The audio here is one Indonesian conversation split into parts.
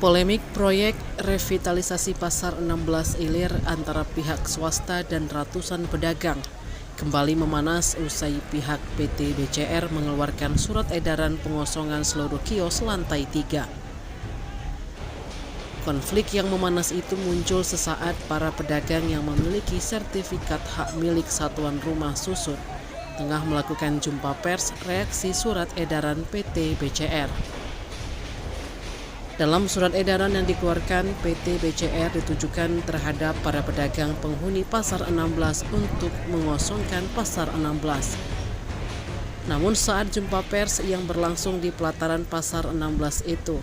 Polemik proyek revitalisasi Pasar 16 Ilir antara pihak swasta dan ratusan pedagang kembali memanas usai pihak PT BCR mengeluarkan surat edaran pengosongan seluruh kios lantai 3. Konflik yang memanas itu muncul sesaat para pedagang yang memiliki sertifikat hak milik Satuan Rumah Susun tengah melakukan jumpa pers reaksi surat edaran PT BCR. Dalam surat edaran yang dikeluarkan, PT BCR ditujukan terhadap para pedagang penghuni Pasar 16 untuk mengosongkan Pasar 16. Namun saat jumpa pers yang berlangsung di pelataran Pasar 16 itu,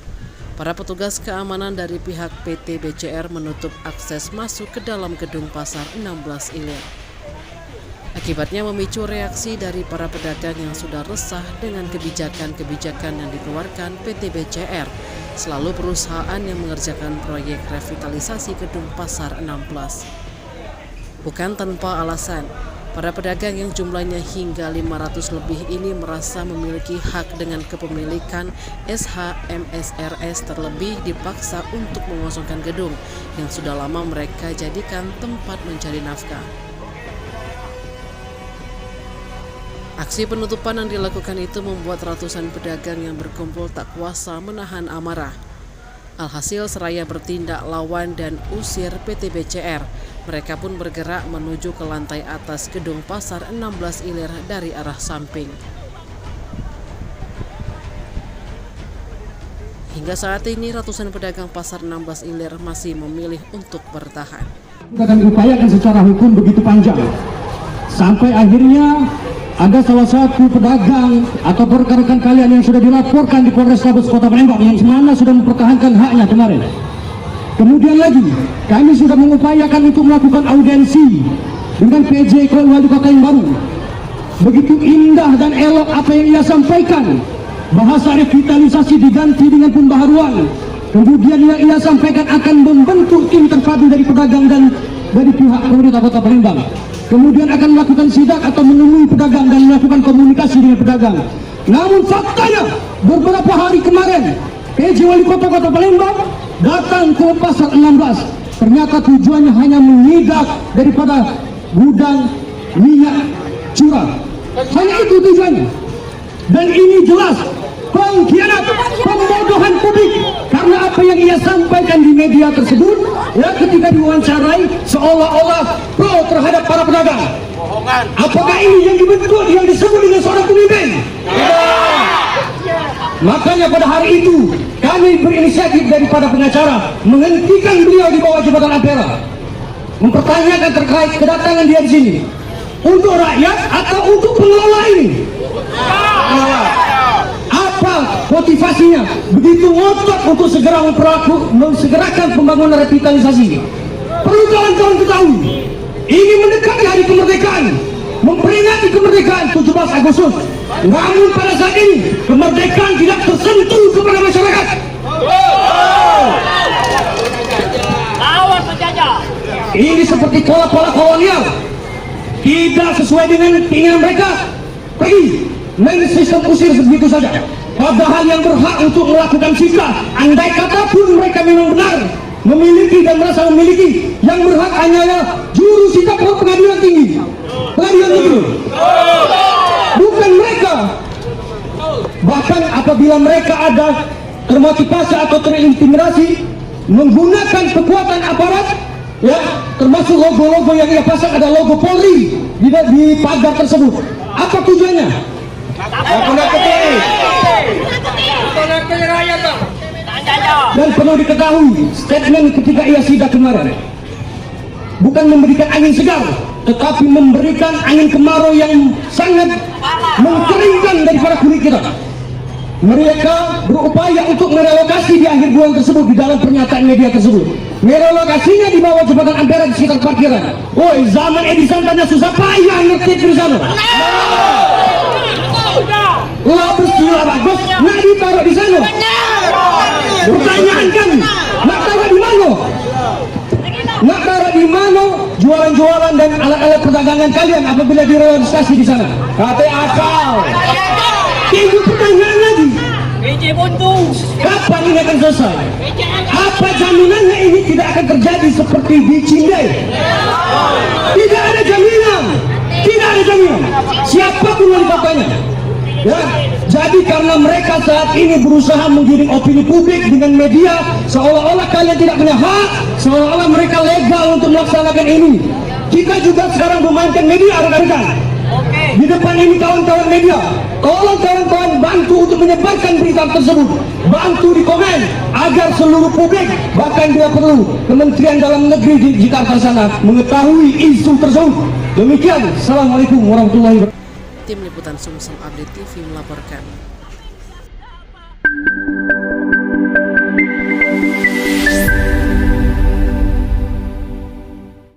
para petugas keamanan dari pihak PT BCR menutup akses masuk ke dalam gedung Pasar 16 Ilir. Akibatnya memicu reaksi dari para pedagang yang sudah resah dengan kebijakan-kebijakan yang dikeluarkan PT BCR selalu perusahaan yang mengerjakan proyek revitalisasi gedung Pasar 16. Bukan tanpa alasan, para pedagang yang jumlahnya hingga 500 lebih ini merasa memiliki hak dengan kepemilikan SHMSRS, terlebih dipaksa untuk mengosongkan gedung yang sudah lama mereka jadikan tempat mencari nafkah. Aksi penutupan yang dilakukan itu membuat ratusan pedagang yang berkumpul tak kuasa menahan amarah. Alhasil seraya bertindak lawan dan usir PT BCR, mereka pun bergerak menuju ke lantai atas gedung Pasar 16 Ilir dari arah samping. Hingga saat ini ratusan pedagang Pasar 16 Ilir masih memilih untuk bertahan. Kita akan upayakan secara hukum begitu panjang, sampai akhirnya ada salah satu pedagang atau rekan-rekan kalian yang sudah dilaporkan di Polrestabes Kota Palembang yang mana sudah mempertahankan haknya kemarin. Kemudian lagi, kami sudah mengupayakan untuk melakukan audiensi dengan PJ Wali Kota yang baru. Begitu indah dan elok apa yang ia sampaikan, bahasa revitalisasi diganti dengan pembaharuan. Kemudian ia sampaikan akan membentuk tim terpadu dari pedagang dan dari pihak pemerintah Kota Palembang. Kemudian akan melakukan sidak atau menemui pedagang dan melakukan komunikasi dengan pedagang. Namun faktanya beberapa hari kemarin PJ Wali Kota Palembang datang ke Pasar 16. Ternyata tujuannya hanya menyidak daripada gudang minyak curah. Hanya itu tujuannya. Dan ini jelas pengkhianat, pembodohan publik, karena apa yang ia sampaikan di media tersebut ya, ketika diwawancarai seolah-olah pro terhadap para pedagang. Apakah ini yang dibentuk, yang disebut dengan seorang pemimpin? Makanya pada hari itu kami berinisiatif daripada pengacara menghentikan beliau di bawah jembatan Ampera, mempertanyakan terkait kedatangan dia di sini untuk rakyat atau untuk pengelola ini. Motivasinya begitu ngotot untuk segera mensegerakan pembangunan revitalisasi. Perlu kawan-kawan ketahui, ini mendekati hari kemerdekaan, memperingati kemerdekaan 17 Agustus. Namun pada saat ini kemerdekaan tidak tersentuh kepada masyarakat. Ini seperti pola-pola kolonial, tidak sesuai dengan keinginan mereka. Pergi main sistem usir begitu saja. Padahal yang berhak untuk melakukan sisa, andai kata pun mereka memang benar memiliki dan merasa memiliki, yang berhak hanyalah juru sita pengadilan tinggi, pengadilan negeri, bukan mereka. Bahkan apabila mereka ada termotivasi atau terintimidasi menggunakan kekuatan aparat, ya, termasuk logo-logo yang ia pasang ada logo Polri di pagar tersebut. Apa tujuannya? Dan perlu diketahui, statement ketika ia sidak kemarin bukan memberikan angin segar, tetapi memberikan angin kemarau yang sangat mengkeringkan daripada kulit kita. Mereka berupaya untuk merelokasi di akhir bulan tersebut di dalam pernyataan media tersebut. Merelokasinya di bawah jembatan Ampera di sekitar parkiran. Woi, zaman Edison tanya susah payah ngerti di sana. Labes gila bagus, nggak ditaruh di sana. Pertanyaan kami, nggak taruh di mana? Nggak taruh di mana jualan-jualan dan alat-alat perdagangan kalian apabila direlokasi di sana? Kata asal. Ibu pertanyaan lagi. Kapan ini akan selesai? Apa jaminannya ini tidak akan terjadi seperti di Cindai? Tidak ada jaminan. Tidak ada jaminan. Siapapun wali kotanya. Ya, jadi karena mereka saat ini berusaha menggiring opini publik dengan media seolah-olah kalian tidak punya hak, seolah-olah mereka legal untuk melaksanakan ini. Kita juga sekarang memainkan media, rekan-rekan. Di depan ini kawan-kawan media, tolong kawan-kawan bantu untuk menyebarkan berita tersebut, bantu di komen agar seluruh publik, bahkan tidak perlu Kementerian Dalam Negeri di Jakarta sana mengetahui isu tersebut. Demikian, Assalamualaikum warahmatullahi wabarakatuh. Tim Liputan Sumsel Update TV melaporkan.